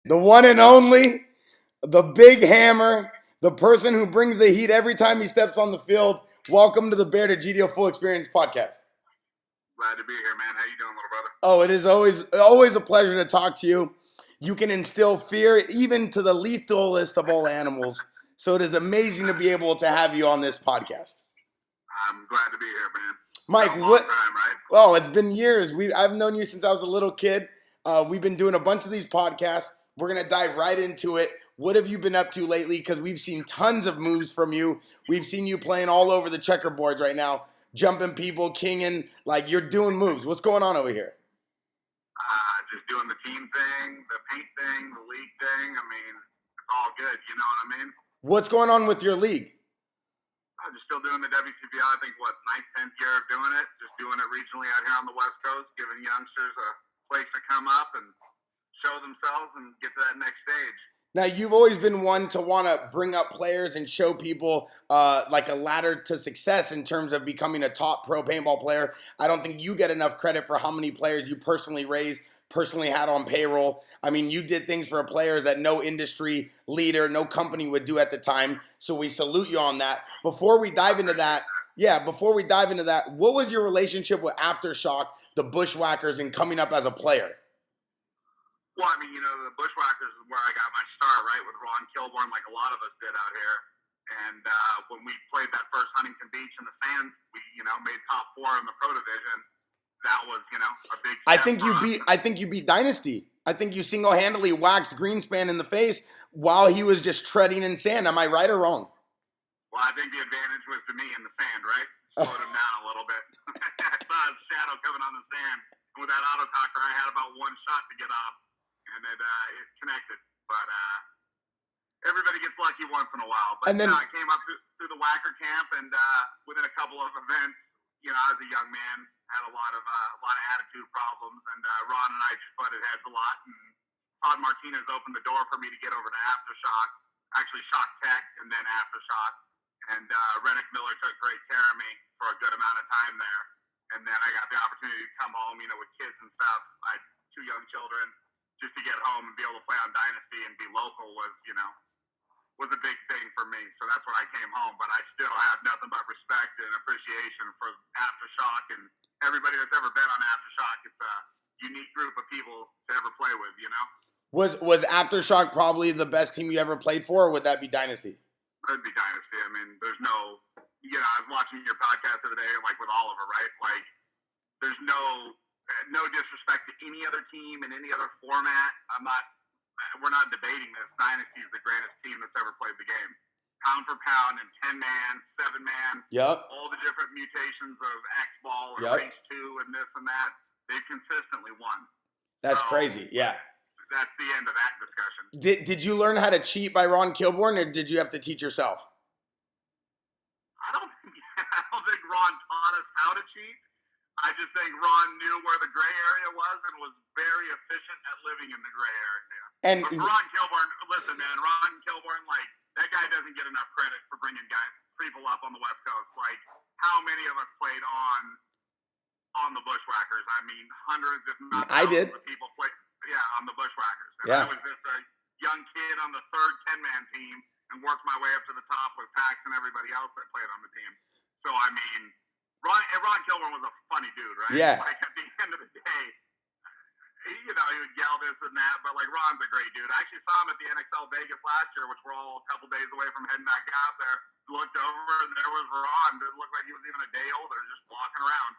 the one and only, the big hammer, the person who brings the heat every time he steps on the field. Welcome to the BearDegidio Full Experience Podcast. Glad to be here, man. How you doing, little brother? Oh, it is always a pleasure to talk to you. You can instill fear even to the lethalest of all animals. So it is amazing to be able to have you on this podcast. I'm glad to be here, man. Mike, what time, right? Oh, it's been years. I've known you since I was a little kid. We've been doing a bunch of these podcasts. We're going to dive right into it. What have you been up to lately? Because we've seen tons of moves from you. We've seen you playing all over the checkerboards right now, jumping people, kinging, like you're doing moves. What's going on over here? Just doing the team thing, the paint thing, the league thing. I mean, it's all good. You know what I mean? What's going on with your league? I'm just still doing the WCBI. I think, 9th, 10th year of doing it. Just doing it regionally out here on the West Coast, giving youngsters a place to come up and show themselves and get to that next stage. Now, you've always been one to want to bring up players and show people like a ladder to success in terms of becoming a top pro paintball player. I don't think you get enough credit for how many players you personally raised, personally had on payroll. I mean, you did things for players that no industry leader, no company would do at the time. So we salute you on that. Before we dive into that, what was your relationship with Aftershock, the Bushwhackers, and coming up as a player? Well, I mean, the Bushwhackers is where I got my start, right, with Ron Kilborn, like a lot of us did out here. And when we played that first Huntington Beach in the fans, we, made top 4 in the pro division. That was, a big step I think you beat Dynasty. I think you single-handedly waxed Greenspan in the face while he was just treading in sand. Am I right or wrong? Well, I think the advantage was to me in the sand, right? Slowed him down a little bit. I saw his shadow coming on the sand. And with that auto talker, I had about one shot to get off, and it connected. But everybody gets lucky once in a while. But I came up through the Whacker camp, and within a couple of events, I was a young man, had a lot of attitude problems, and Ron and I just butted heads a lot. And Todd Martinez opened the door for me to get over to Aftershock, actually Shock Tech, and then Aftershock. And Rennick Miller took great care of me for a good amount of time there. And then I got the opportunity to come home, with kids and stuff. I had 2 young children. Just to get home and be able to play on Dynasty and be local was a big thing for me. So that's when I came home. But I still have nothing but respect and appreciation for Aftershock and everybody that's ever been on Aftershock. It's a unique group of people to ever play with, Was Aftershock probably the best team you ever played for, or would that be Dynasty? It would be Dynasty. I mean, there's no, I was watching your podcast the other day, like with Oliver, right? Like, there's no disrespect to any other team in any other format. We're not debating this. Dynasty is the greatest team that's ever played the game. Pound for pound and 10-man, 7-man. Yep. All the different mutations of X-Ball or Race 2 and this and that. They've consistently won. That's crazy, yeah. That's the end of that discussion. Did you learn how to cheat by Ron Kilborn, or did you have to teach yourself? I don't think Ron taught us how to cheat. I just think Ron knew where the gray area was and was very efficient at living in the gray area. And but Ron Kilborn, listen, man, Ron Kilborn, like, that guy doesn't get enough credit for bringing people up on the West Coast. Like, how many of us played on the Bushwhackers? I mean, hundreds, if not thousands of people played, on the Bushwhackers. And I was just a young kid on the 3rd 10-man team and worked my way up to the top with Pax and everybody else that played on the team. So, I mean, Ron Kilborn was a funny dude, right? Yeah. Like, at the end of the day, he would yell this and that, but, like, Ron's a great dude. I actually saw him at the NXL Vegas last year, which we're all a couple days away from heading back out there. Looked over, and there was Ron. It looked like he was even a day older, just walking around.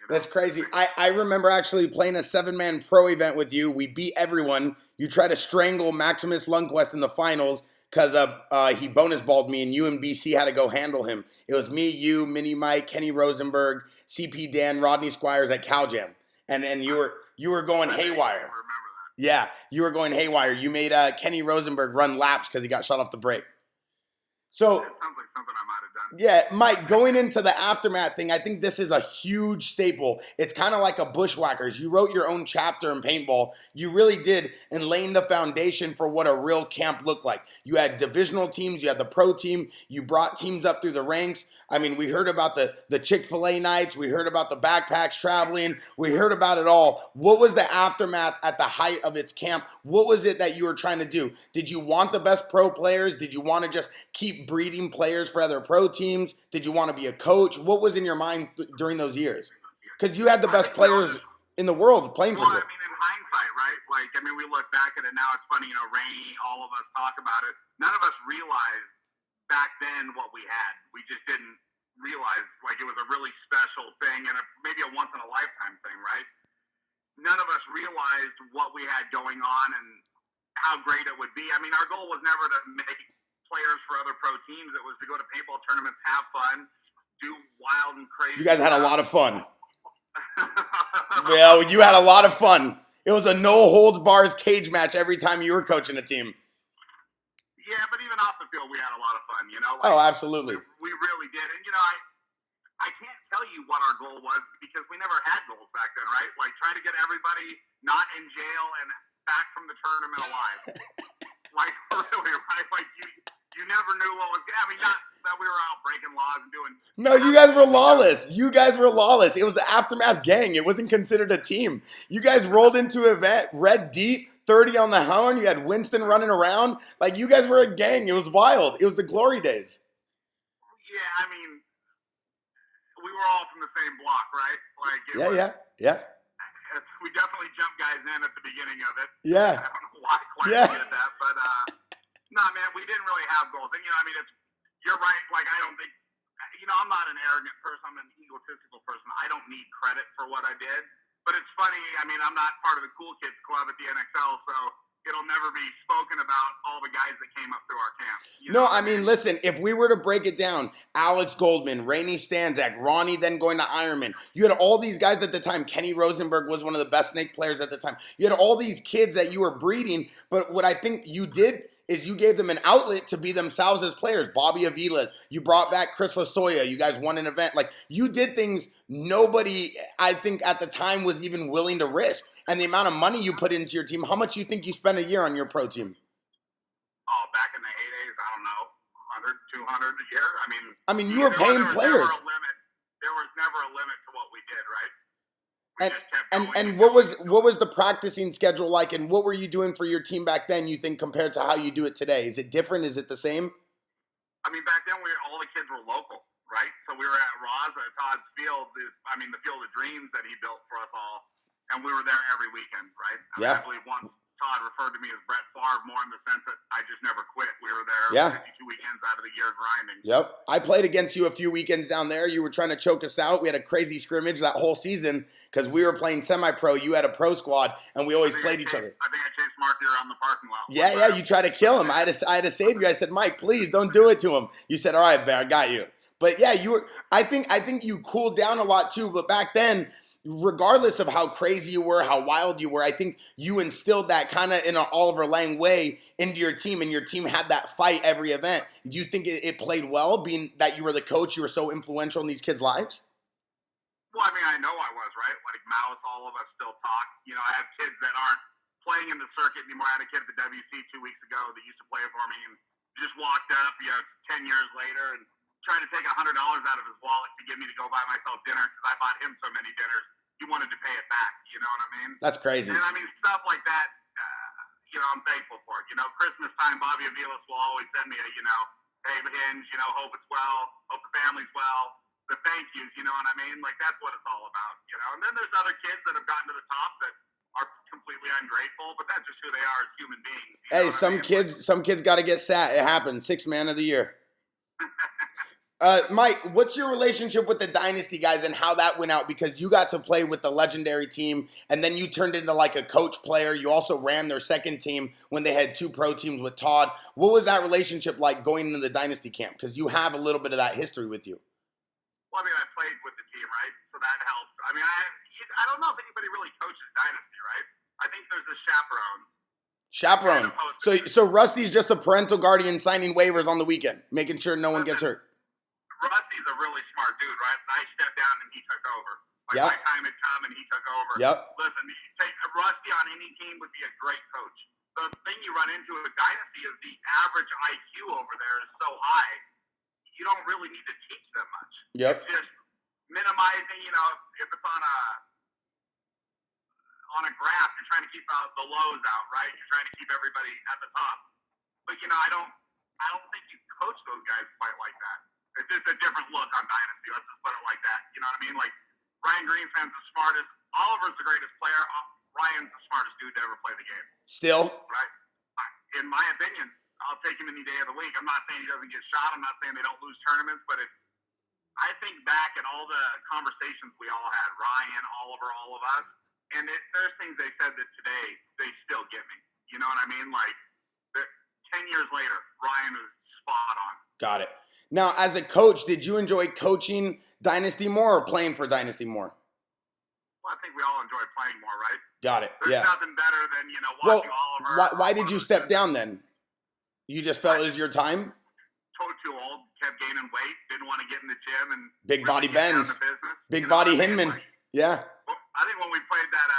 That's crazy. I remember actually playing a 7-man pro event with you. We beat everyone. You tried to strangle Maximus Lundquist in the finals because he bonus balled me, and you and BC had to go handle him. It was me, you, Mini Mike, Kenny Rosenberg, CP Dan, Rodney Squires at Cal Jam. And you were going haywire. I remember that. Yeah, you were going haywire. You made Kenny Rosenberg run laps because he got shot off the break. So it sounds like something I might have done. Yeah, Mike, going into the aftermath thing, I think this is a huge staple. It's kind of like a Bushwhackers. You wrote your own chapter in paintball. You really did, in laying the foundation for what a real camp looked like. You had divisional teams. You had the pro team. You brought teams up through the ranks. I mean, we heard about the Chick-fil-A nights. We heard about the backpacks traveling. We heard about it all. What was the aftermath at the height of its camp? What was it that you were trying to do? Did you want the best pro players? Did you want to just keep breeding players for other pro teams? Did you want to be a coach? What was in your mind during those years? Because you had the best players in the world playing for you. Well, I mean, in hindsight, right? Like, I mean, we look back at it now. It's funny, Rainey, all of us talk about it. None of us realized back then what we had. We just didn't realize, like, it was a really special thing and maybe a once-in-a-lifetime thing, right? None of us realized what we had going on and how great it would be. I mean, our goal was never to make players for other pro teams. It was to go to paintball tournaments, have fun, do wild and crazy You guys had a lot of fun. Well, you had a lot of fun. It was a no-holds-bars cage match every time you were coaching a team. Yeah, but even off the field, we had a lot of fun, Like, oh, absolutely. We really did. And, I can't tell you what our goal was because we never had goals back then, right? Like, trying to get everybody not in jail and back from the tournament alive. Like, really, right? Like, you never knew what was – I mean, not that we were out breaking laws and doing – No, you guys were lawless. You guys were lawless. It was the Aftermath gang. It wasn't considered a team. You guys rolled into an event, red deep, 30 on the horn. You had Winston running around. Like, you guys were a gang. It was wild. It was the glory days. Yeah, I mean, we were all from the same block, right? Like, Yeah. We definitely jumped guys in at the beginning of it. Yeah. I don't know why we did that, but no, man, we didn't really have goals. And you're right. Like, I don't think I'm not an arrogant person. I'm an egotistical person. I don't need credit for what I did. But it's funny. I mean, I'm not part of the cool kids club at the NXL, so it'll never be spoken about all the guys that came up through our camp. No, I mean, listen, if we were to break it down, Alex Goldman, Rainey Stanzak, Ronnie then going to Ironman, you had all these guys at the time. Kenny Rosenberg was one of the best snake players at the time. You had all these kids that you were breeding, but what I think you did is you gave them an outlet to be themselves as players. Bobby Avilas, you brought back Chris Lasoya, you guys won an event. Like, you did things nobody, I think, at the time was even willing to risk. And the amount of money you put into your team, how much you think you spend a year on your pro team? Oh, back in the heydays, I don't know, 100, 200 a year. I mean, you were paying players. There was never a limit to what we did, right? And what was the practicing schedule like, and what were you doing for your team back then, you think, compared to how you do it today? Is it different? Is it the same? I mean, back then, all the kids were local, right? So we were at Roz at Todd's Field, the Field of Dreams that he built for us all, and we were there every weekend, right? I believe once Todd referred to me as Brett Favre more in the sense that I just never quit. We were there 52 weekends out of the year grinding. Yep. I played against you a few weekends down there. You were trying to choke us out. We had a crazy scrimmage that whole season because we were playing semi-pro. You had a pro squad, and we always played each other. I think I chased Marky around the parking lot. Yeah, you tried to kill him. I had to save you. I said, Mike, please don't do it to him. You said, all right, Bear, I got you. But yeah, you were. I think you cooled down a lot too. But back then, regardless of how crazy you were, how wild you were, I think you instilled that kind of in an Oliver Lang way into your team, and your team had that fight every event. Do you think it played well, being that you were the coach, you were so influential in these kids' lives? Well, I know I was, right? Like Mouse, all of us still talk. I have kids that aren't playing in the circuit anymore. I had a kid at the WC 2 weeks ago that used to play for me and just walked up, 10 years later and tried to take $100 out of his wallet to get me to go buy myself dinner because I bought him so many dinners. He wanted to pay it back. You know what I mean? That's crazy. And stuff like that, I'm thankful for it. Christmas time, Bobby Avilas will always send me a, hey, Hinge, hope it's well, hope the family's well. The thank yous, you know what I mean? Like, that's what it's all about, And then there's other kids that have gotten to the top that are completely ungrateful, but that's just who they are as human beings. Hey, some kids got to get sat. It happens. 6th man of the year. Mike, what's your relationship with the Dynasty guys and how that went out? Because you got to play with the legendary team, and then you turned into like a coach player. You also ran their second team when they had 2 pro teams with Todd. What was that relationship like going into the Dynasty camp? Because you have a little bit of that history with you. Well, I played with the team, right? So that helps. I don't know if anybody really coaches Dynasty, right? I think there's a chaperone. So Rusty's just a parental guardian signing waivers on the weekend, making sure no one gets hurt. Rusty's a really smart dude, right? I stepped down and he took over. My time had come and he took over. Yep. Listen, you take Rusty on any team would be a great coach. The thing you run into with Dynasty is the average IQ over there is so high. you don't really need to teach them much. Yep. It's just minimizing, if it's on a graph, you're trying to keep the lows out, right? You're trying to keep everybody at the top. But I don't think you coach those guys quite like that. It's just a different look on Dynasty. Let's just put it like that. You know what I mean? Like Ryan Greenspan's the smartest. Oliver's the greatest player. Ryan's the smartest dude to ever play the game. Still? Right? In my opinion, I'll take him any day of the week. I'm not saying he doesn't get shot. I'm not saying they don't lose tournaments, but I think back at all the conversations we all had, Ryan, Oliver, all of us, and there's things they said that today they still get me. You know what I mean? Like 10 years later, Ryan is spot on. Got it. Now, as a coach, did you enjoy coaching Dynasty more or playing for Dynasty more? Well, I think we all enjoy playing more, right? Got it. There's nothing better than, watching Oliver. Why did you step down then? You just felt it was your time? Too old, kept gaining weight, didn't want to get in the gym and big body bends. Big body Hinman. Like, yeah. Well, I think when we played that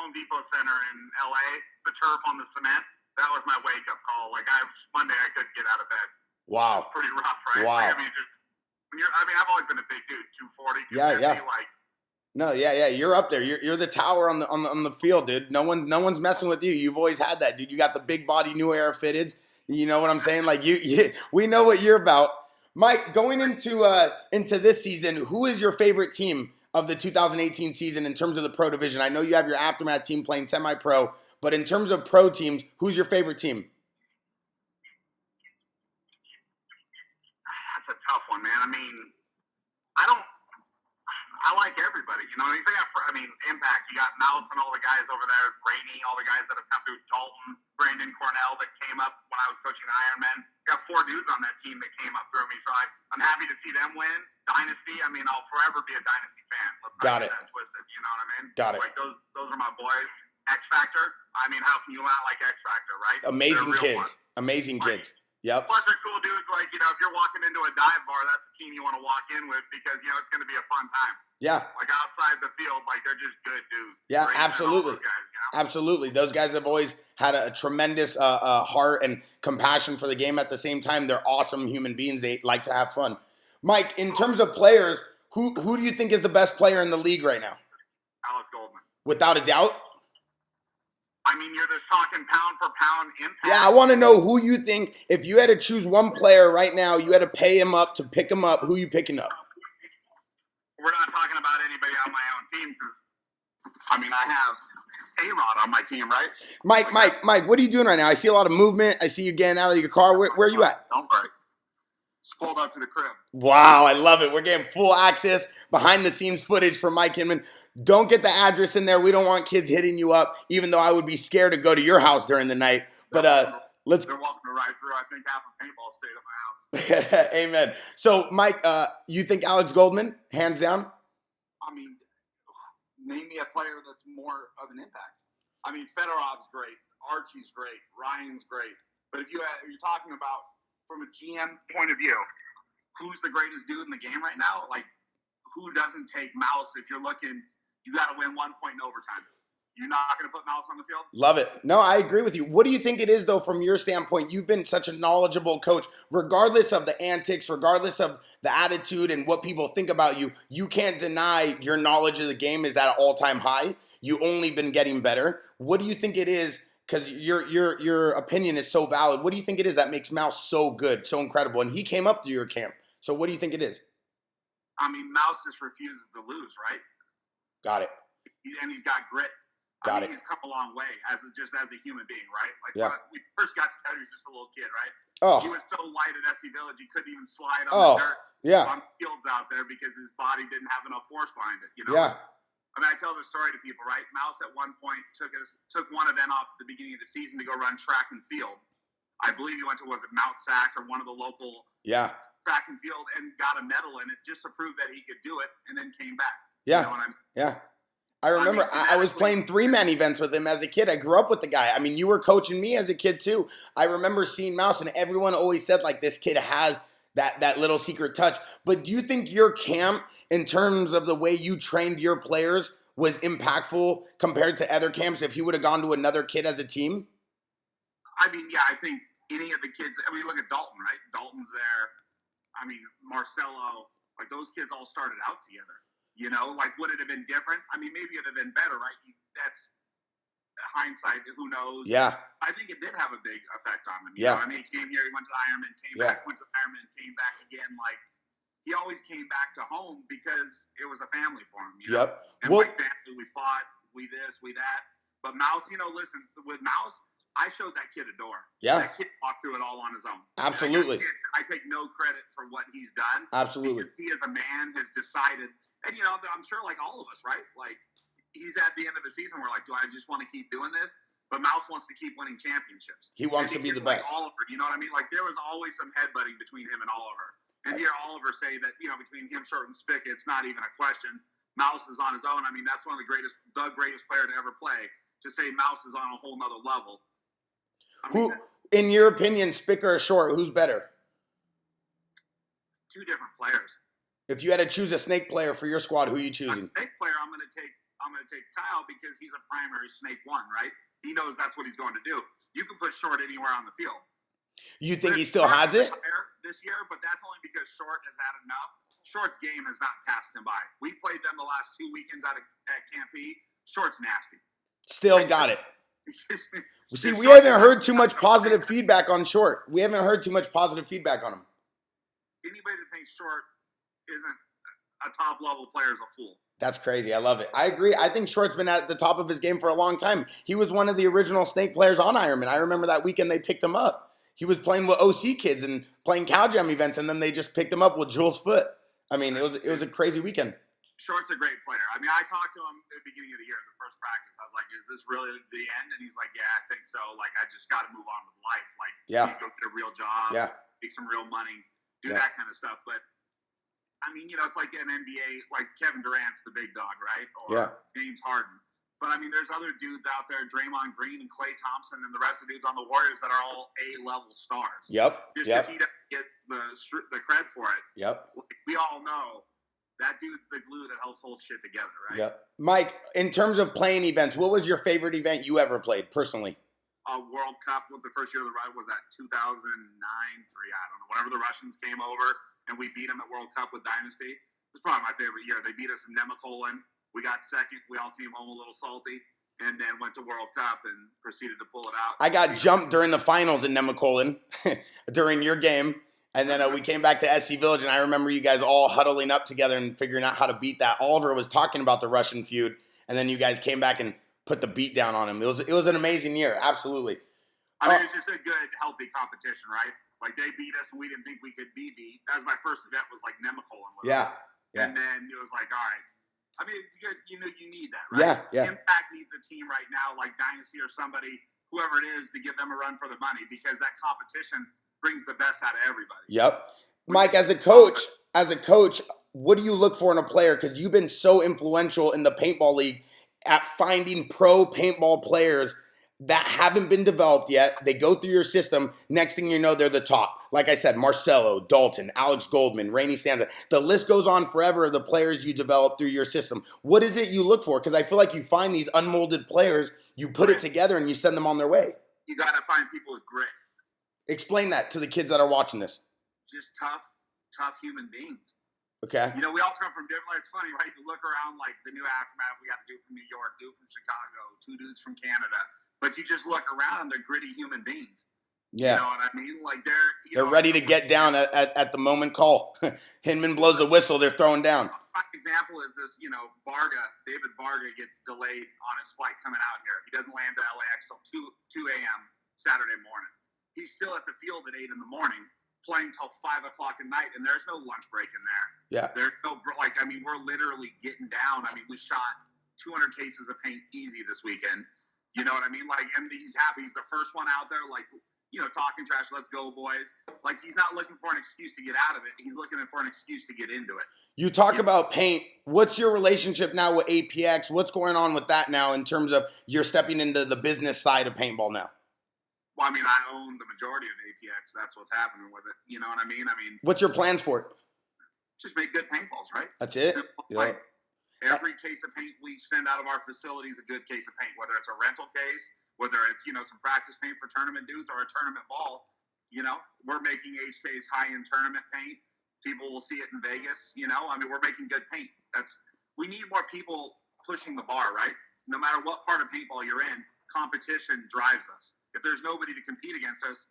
Home Depot Center in LA, the turf on the cement, that was my wake up call. Like Monday I couldn't get out of bed. Wow. It was pretty rough, right? Wow. Like, I've always been a big dude, 240, 250, Yeah. like. No, yeah. You're up there. You're the tower on the field, dude. No one's messing with you. You've always had that, dude. You got the big body, new era fitteds. You know what I'm saying? Like we know what you're about. Mike, going into this season, who is your favorite team of the 2018 season in terms of the pro division? I know you have your Aftermath team playing semi-pro, but in terms of pro teams, who's your favorite team? That's a tough one, man. I like everybody. Impact. You got Mouse and all the guys over there, Rainey, all the guys that have come through, Dalton, Brandon Cornell that came up when I was coaching Ironman. Got 4 dudes on that team that came up through me, so I'm happy to see them win. Dynasty, I'll forever be a Dynasty fan. Got it. That twisted, you know what I mean? Got it. Like those are my boys. X Factor. How can you not like X Factor, right? Amazing kids. Amazing kids. Yep. Plus, they're cool dudes. Like, if you're walking into a dive bar, that's the team you want to walk in with because, it's going to be a fun time. Yeah. Like, outside the field, like, they're just good dudes. Yeah, Great absolutely. Guys, Absolutely. Those guys have always had a tremendous heart and compassion for the game. At the same time, they're awesome human beings. They like to have fun. Mike, in terms of players, who do you think is the best player in the league right now? Alex Goldman. Without a doubt? You're just talking pound for pound impact. Yeah, I want to know who you think, if you had to choose one player right now, you had to pay him up to pick him up, who you picking up? We're not talking about anybody on my own team. I have A-Rod on my team, right? Mike, what are you doing right now? I see a lot of movement. I see you getting out of your car. Where are you at? Don't worry. Just pulled up to the crib. Wow, I love it. We're getting full access, behind-the-scenes footage from Mike Hinman. Don't get the address in there. We don't want kids hitting you up, even though I would be scared to go to your house during the night. But let's. They're welcome to ride through. I think half of paintball stayed at my house. Amen. So, Mike, you think Alex Goldman, hands down? Name me a player that's more of an impact. Fedorov's great. Archie's great. Ryan's great. But if you're talking about from a GM point of view, who's the greatest dude in the game right now? Like, who doesn't take Mouse if you're looking, you got to win 1 point in overtime. You're not going to put Mouse on the field? Love it. No, I agree with you. What do you think it is, though, from your standpoint? You've been such a knowledgeable coach. Regardless of the antics, regardless of the attitude and what people think about you, you can't deny your knowledge of the game is at an all-time high. You've only been getting better. What do you think it is? Because your opinion is so valid. What do you think it is that makes Mouse so good, so incredible? And he came up through your camp. So what do you think it is? Mouse just refuses to lose, right? Got it. And he's got grit. He's come a long way as a human being, right? Like when we first got together, he was just a little kid, right? Oh. He was so light at SC Village, he couldn't even slide on the dirt on fields out there because his body didn't have enough force behind it, Yeah. I tell this story to people, right? Mouse at one point took one event off at the beginning of the season to go run track and field. I believe he went to, was it Mount Sac or one of the local track and field and got a medal in it just to prove that he could do it and then came back. Yeah. You know what I mean? Yeah. I remember I was playing 3-man events with him as a kid. I grew up with the guy. You were coaching me as a kid too. I remember seeing Mouse and everyone always said like this kid has that little secret touch. But do you think your camp, in terms of the way you trained your players, was impactful compared to other camps if he would have gone to another kid as a team? I think any of the kids, look at Dalton, right? Dalton's there. I mean, Marcelo, like those kids all started out together. You know, like would it have been different? I mean, maybe it'd have been better, right? That's hindsight. Who knows? Yeah. I think it did have a big effect on him. You Yeah. know? I mean, he came here, he went to Ironman, came back, went to Ironman, came back again. Like he always came back to home because it was a family for him. You know? And like family, we fought, we this, we that. But Mouse, you know, listen, with Mouse, I showed that kid a door. Yeah. That kid walked through it all on his own. Absolutely. I take no credit for what he's done. Absolutely. Because he as a man has decided, and you know, I'm sure like all of us, right? Like he's at the end of the season, we're like, do I just want to keep doing this? But Mouse wants to keep winning championships. He wants to be the best. Like Oliver, you know what I mean? Like there was always some headbutting between him and Oliver. And hear Oliver say that, you know, between him, Short, and Spick, it's not even a question. Mouse is on his own. I mean, that's one of the greatest player to ever play. To say Mouse is on a whole nother level. Who, in your opinion, Spick or Short, who's better? Two different players. If you had to choose a snake player for your squad, who are you choosing? A snake player, I'm going to take Kyle because he's a primary snake one, right? He knows that's what he's going to do. You can put Short anywhere on the field. You think he still has it? This year, but that's only because Short has had enough. Short's game has not passed him by. We played them the last 2 weekends at Camp E. Short's nasty. Still got it. See, we haven't heard too much positive feedback on Short. We haven't heard too much positive feedback on him. Anybody that thinks Short isn't a top-level player is a fool. That's crazy. I love it. I agree. I think Short's been at the top of his game for a long time. He was one of the original snake players on Ironman. I remember that weekend they picked him up. He was playing with OC kids and playing cow jam events, and then they just picked him up with Jules' foot. I mean, it was a crazy weekend. Short's a great player. I mean, I talked to him at the beginning of the year, the first practice. I was like, is this really the end? And he's like, yeah, I think so. Like, I just got to move on with life. Like, go get a real job, make some real money, do that kind of stuff. But, I mean, you know, it's like an NBA, like Kevin Durant's the big dog, right? Or James Harden. But, I mean, there's other dudes out there, Draymond Green and Klay Thompson and the rest of the dudes on the Warriors that are all A-level stars. Just because he doesn't get the cred for it. Like, we all know that dude's the glue that helps hold shit together, right? Mike, in terms of playing events, what was your favorite event you ever played, personally? World Cup, the first year of the ride was that 2009, 3, I don't know, whenever the Russians came over and we beat them at World Cup with Dynasty. It's probably my favorite year. They beat us in Nemacolin. We got second. We all came home a little salty and then went to World Cup and proceeded to pull it out. I got jumped during the finals in Nemacolin during your game. And then we came back to SC Village, and I remember you guys all huddling up together and figuring out how to beat that. Oliver was talking about the Russian feud, and then you guys came back and put the beat down on him. It was an amazing year, absolutely. I mean, it's just a good, healthy competition, right? Like, they beat us, and we didn't think we could be beat. That was my first event, was like Nemacolin. And then it was like, all right. I mean, it's good. You know, you need that, right? Impact needs a team right now, like Dynasty or somebody, whoever it is, to give them a run for the money, because that competition brings the best out of everybody. Mike, as a coach, what do you look for in a player? Because you've been so influential in the paintball league at finding pro paintball players that haven't been developed yet. They go through your system. Next thing you know, they're the top. Like I said, Marcelo, Dalton, Alex Goldman, Rainey Stanza. The list goes on forever of the players you develop through your system. What is it you look for? Because I feel like you find these unmolded players, you put it together, and you send them on their way. You got to find people with grit. Explain that to the kids that are watching this. Just tough human beings. Okay. You know, we all come from different, it's funny, right? You look around like the new Aftermath, we got a dude from New York, dude from Chicago, 2 dudes from Canada. But you just look around and they're gritty human beings. You know what I mean? Like they're ready to get down at the moment call. Hinman blows the whistle, they're throwing down. Prime example is this, you know, David Varga gets delayed on his flight coming out here. He doesn't land to LAX till 2 a.m. Saturday morning. He's still at the field at 8 in the morning, playing till 5 o'clock at night, and there's no lunch break in there. There's no, like, I mean, we're literally getting down. I mean, we shot 200 cases of paint easy this weekend. You know what I mean? Like, and he's happy. He's the first one out there, like, you know, talking trash, let's go, boys. Like, he's not looking for an excuse to get out of it. He's looking for an excuse to get into it. You talk about paint. What's your relationship now with APX? What's going on with that now in terms of you're stepping into the business side of paintball now? Well, I mean, I own the majority of APX. That's what's happening with it. You know what I mean? What's your plans for it? Just make good paintballs, right? That's it? Simple. Like, every case of paint we send out of our facility is a good case of paint, whether it's a rental case, whether it's, you know, some practice paint for tournament dudes or a tournament ball. You know, we're making HK's high-end tournament paint. People will see it in Vegas. I mean, we're making good paint. We need more people pushing the bar, right? No matter what part of paintball you're in, competition drives us. If there's nobody to compete against us,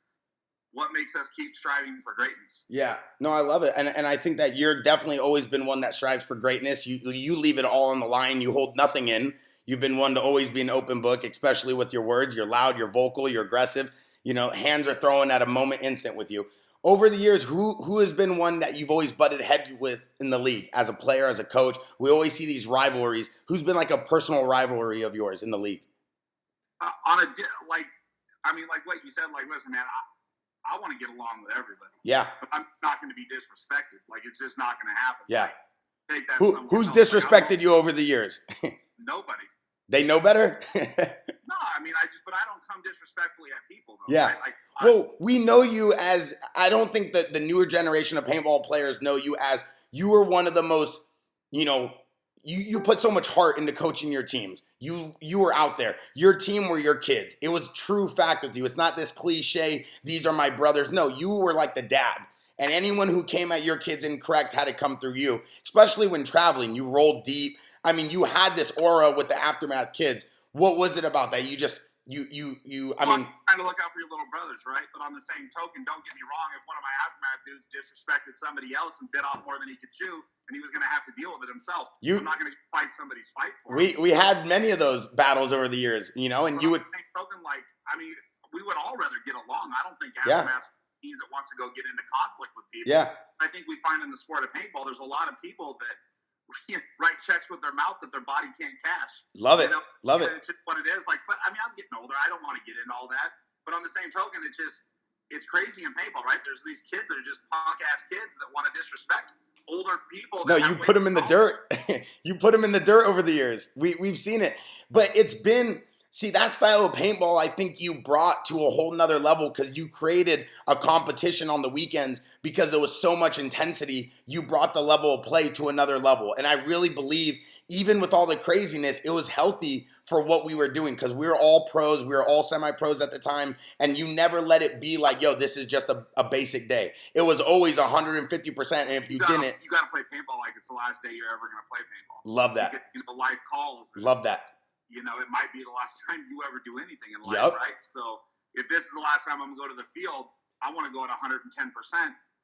what makes us keep striving for greatness? Yeah, no, I love it. And I think that you're definitely always been one that strives for greatness. You leave it all on the line. You hold nothing in. You've been one to always be an open book, especially with your words. You're loud, you're vocal, you're aggressive. Hands are throwing at a moment instant with you. Over the years, who has been one that you've always butted heads with in the league as a player, as a coach? We always see these rivalries. Who's been like a personal rivalry of yours in the league? Like what you said, listen, man, I want to get along with everybody. Yeah. But I'm not going to be disrespected. It's just not going to happen. Yeah. Take that Who's disrespected you over the years? Nobody. They know better? No, I mean, but I don't come disrespectfully at people, though. Yeah. Right? We know you as, I don't think that the newer generation of paintball players know you as, you were one of the most, you put so much heart into coaching your teams. You were out there. Your team were your kids. It was true fact with you. It's not this cliche, these are my brothers. No, you were like the dad. And anyone who came at your kids incorrect had to come through you, especially when traveling. You rolled deep. I mean, you had this aura with the Aftermath kids. What was it about that? I'm trying to look out for your little brothers, right? But on the same token, don't get me wrong, if one of my Aftermath dudes disrespected somebody else and bit off more than he could chew, and he was going to have to deal with it himself. I'm not going to fight somebody's fight for him. We had many of those battles over the years, and you would... On the same token, we would all rather get along. I don't think Aftermath teams that wants to go get into conflict with people. Yeah. I think we find in the sport of paintball, there's a lot of people that write checks with their mouth that their body can't cash. Love it. Love it. It's just what it is. But I mean, I'm getting older. I don't want to get into all that. But on the same token, it's crazy in paintball, right? There's these kids that are just punk ass kids that want to disrespect older people. No, you put them in the dirt. You put them in the dirt over the years. We've seen it. But it's been, see, that style of paintball, I think you brought to a whole nother level because you created a competition on the weekends because there was so much intensity. You brought the level of play to another level. And I really believe, even with all the craziness, it was healthy for what we were doing because we were all pros. We were all semi-pros at the time. And you never let it be like, yo, this is just a basic day. It was always 150%. And if you didn't... You got to play paintball like it's the last day you're ever going to play paintball. Love that. You get, live calls. Love that. It might be the last time you ever do anything in life, right? So if this is the last time I'm going to go to the field, I want to go at 110%.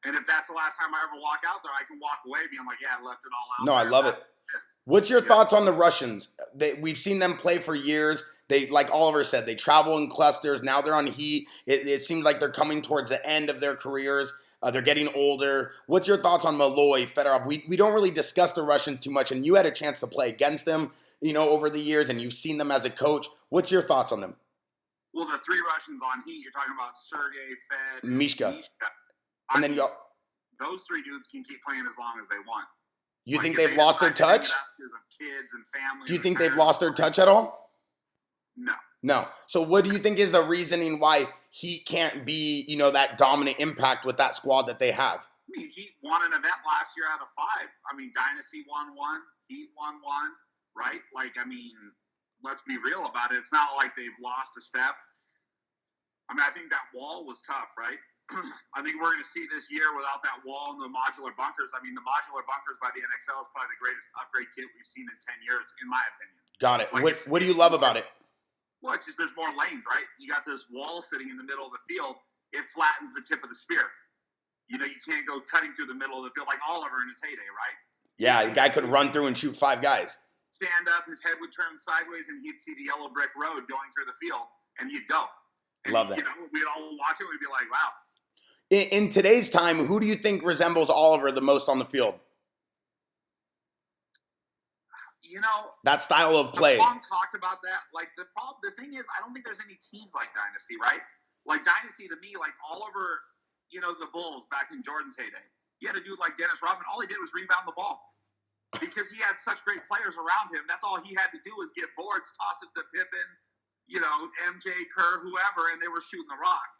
And if that's the last time I ever walk out there, I can walk away being like, yeah, I left it all out. No, I love it. What's your thoughts on the Russians? We've seen them play for years. They, like Oliver said, they travel in clusters. Now they're on heat. It seems like they're coming towards the end of their careers. They're getting older. What's your thoughts on Malloy, Fedorov? We don't really discuss the Russians too much, and you had a chance to play against them, over the years, and you've seen them as a coach. What's your thoughts on them? Well, the three Russians on heat, you're talking about Sergey, Fed, Mishka. And then those three dudes can keep playing as long as they want. You think they've lost their touch? Kids and families. Do you think they've lost their touch at all? No. So what do you think is the reasoning why Heat can't be, that dominant impact with that squad that they have? I mean, Heat won an event last year out of 5. I mean, Dynasty won 1, Heat won 1, right? Let's be real about it. It's not like they've lost a step. I mean, I think that wall was tough, right? I think we're going to see this year without that wall and the modular bunkers. I mean, the modular bunkers by the NXL is probably the greatest upgrade kit we've seen in 10 years, in my opinion. Got it. What do you love about it? Well, it's just there's more lanes, right? You got this wall sitting in the middle of the field. It flattens the tip of the spear. You can't go cutting through the middle of the field like Oliver in his heyday, right? Yeah, the guy could run through and shoot 5 guys. Stand up, his head would turn sideways, and he'd see the yellow brick road going through the field, and he'd go. And, love that. We'd all watch it, we'd be like, wow. In today's time, who do you think resembles Oliver the most on the field? That style of play. Long talked about that. The thing is, I don't think there's any teams like Dynasty, right? Like Dynasty to me, like Oliver, the Bulls back in Jordan's heyday. You had a dude like Dennis Rodman. All he did was rebound the ball because he had such great players around him. That's all he had to do was get boards, toss it to Pippen, MJ, Kerr, whoever, and they were shooting the rock.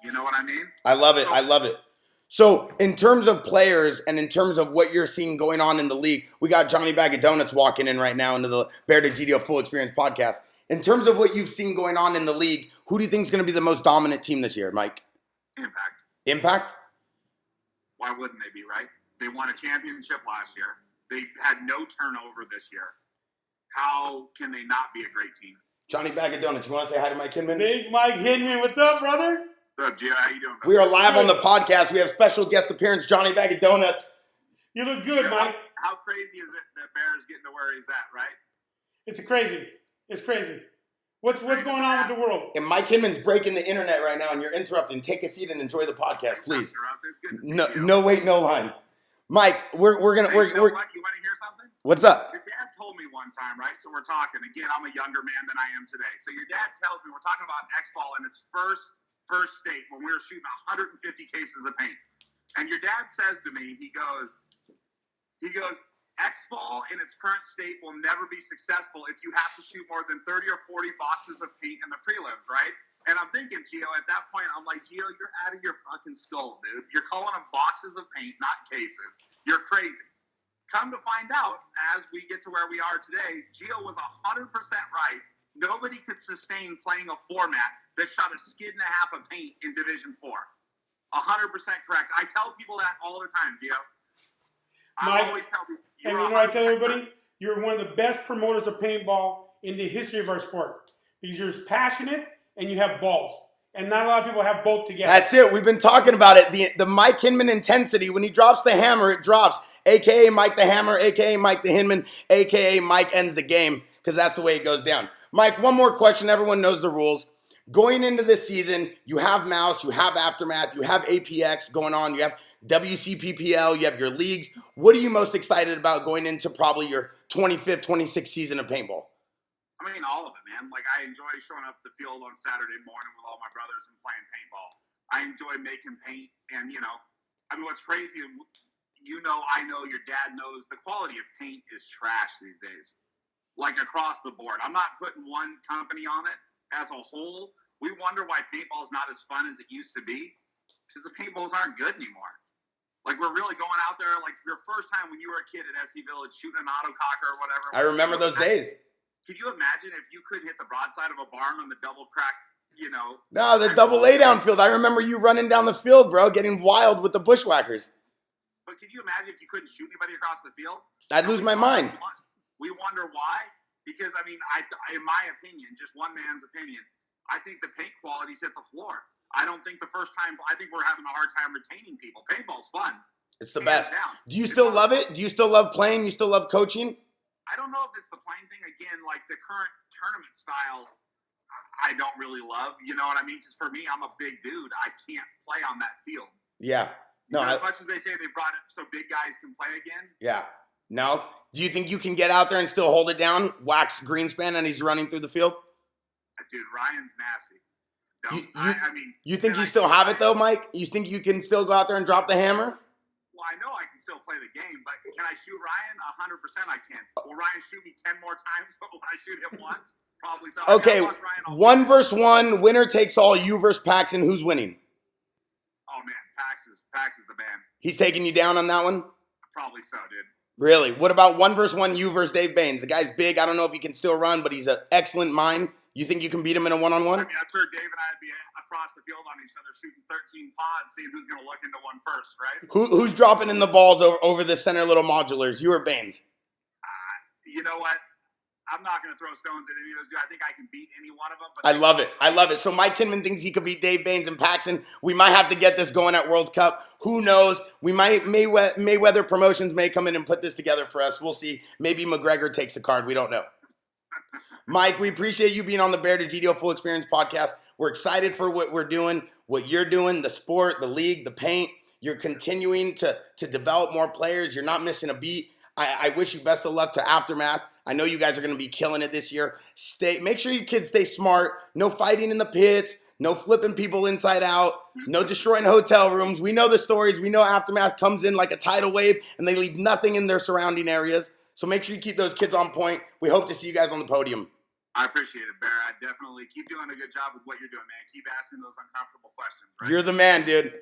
You know what I mean? I love it. I love it. So in terms of players and in terms of what you're seeing going on in the league, we got Johnny Bag of Donuts walking in right now into the BearDegidio Full Experience podcast. In terms of what you've seen going on in the league, who do you think is going to be the most dominant team this year, Mike? Impact. Impact? Why wouldn't they be, right? They won a championship last year. They had no turnover this year. How can they not be a great team? Johnny Bag of Donuts, you want to say hi to Mike Hinman? Big Mike Hinman, what's up, brother? What's up, Gio? How you doing, brother? We are live on the podcast. We have special guest appearance, Johnny Bag of Donuts. You look good, Mike. How crazy is it that Bear's getting to where he's at, right? It's crazy. It's crazy. What's going on with the world? And Mike Hinman's breaking the internet right now, and you're interrupting. Take a seat and enjoy the podcast, please. It's good to see No, you. no wait, no line. Mike, we're gonna. Hey, you know what? You want to hear something? What's up? Your dad told me one time, right? So we're talking. Again, I'm a younger man than I am today. So your dad tells me we're talking about X-Ball in its first state when we were shooting 150 cases of paint. And your dad says to me, he goes, X-Ball in its current state will never be successful if you have to shoot more than 30 or 40 boxes of paint in the prelims, right? And I'm thinking, Gio, at that point, I'm like, Gio, you're out of your fucking skull, dude. You're calling them boxes of paint, not cases. You're crazy. Come to find out, as we get to where we are today, Gio was 100% right. Nobody could sustain playing a format that shot a skid and a half of paint in Division 4. 100% correct. I tell people that all the time, Gio. I always tell people. And you know what I tell everybody? You're one of the best promoters of paintball in the history of our sport. Because you're passionate and you have balls. And not a lot of people have both together. That's it. We've been talking about it. The Mike Hinman intensity. When he drops the hammer, it drops. AKA Mike the Hammer, AKA Mike the Hinman, AKA Mike ends the game. Because that's the way it goes down. Mike, one more question. Everyone knows the rules. Going into this season, you have Mouse, you have Aftermath, you have APX going on, you have WCPPL, you have your leagues. What are you most excited about going into probably your 25th, 26th season of paintball? I mean, all of it, man. Like, I enjoy showing up at the field on Saturday morning with all my brothers and playing paintball. I enjoy making paint. And, I mean, what's crazy, I know your dad knows the quality of paint is trash these days. Like, across the board. I'm not putting one company on it. As a whole, we wonder why paintball's not as fun as it used to be. Because the paintballs aren't good anymore. Like, we're really going out there, like, your first time when you were a kid at SC Village shooting an autococker or whatever. I remember those days. Could you imagine if you couldn't hit the broadside of a barn on the double crack, No, the double laydown field. I remember you running down the field, bro, getting wild with the bushwhackers. But could you imagine if you couldn't shoot anybody across the field? I'd lose my mind. We wonder why. Because, I mean, in my opinion, just one man's opinion, I think the paint quality's hit the floor. I don't think I think we're having a hard time retaining people. Paintball's fun. It's the best. Do you still love it? Do you still love playing? You still love coaching? I don't know if it's the playing thing. Again, like the current tournament style, I don't really love. You know what I mean? Because for me, I'm a big dude. I can't play on that field. Yeah. No. As much as they say they brought it so big guys can play again. Yeah. No. Do you think you can get out there and still hold it down? Wax Greenspan and he's running through the field? Dude, Ryan's nasty. You think you still have it though, Mike? You think you can still go out there and drop the hammer? Well, I know I can still play the game, but can I shoot Ryan? 100% I can. Will Ryan shoot me 10 more times, but will I shoot him once? Probably so. Okay, 1 versus 1, winner takes all, you versus Paxton. Who's winning? Oh, man, Pax is the man. He's taking you down on that one? Probably so, dude. Really? What about 1 versus 1, you versus Dave Baines? The guy's big. I don't know if he can still run, but he's an excellent mind. You think you can beat him in a one-on-one? I mean, I'm sure Dave and I would be across the field on each other shooting 13 pods, seeing who's going to look into one first, right? Who's dropping in the balls over the center little modulars? You or Baines? You know what? I'm not going to throw stones at any of those dudes. I think I can beat any one of them. But I love it. I love it. So Mike Hinman thinks he could beat Dave Baines and Paxton. We might have to get this going at World Cup. Who knows? We might Mayweather Promotions may come in and put this together for us. We'll see. Maybe McGregor takes the card. We don't know. Mike, we appreciate you being on the BearDegidio Full Experience podcast. We're excited for what we're doing, what you're doing, the sport, the league, the paint. You're continuing to develop more players. You're not missing a beat. I wish you best of luck to Aftermath. I know you guys are going to be killing it this year. Make sure you kids stay smart. No fighting in the pits. No flipping people inside out. No destroying hotel rooms. We know the stories. We know Aftermath comes in like a tidal wave and they leave nothing in their surrounding areas. So make sure you keep those kids on point. We hope to see you guys on the podium. I appreciate it, Bear. I definitely keep doing a good job with what you're doing, man. Keep asking those uncomfortable questions. Right? You're the man, dude.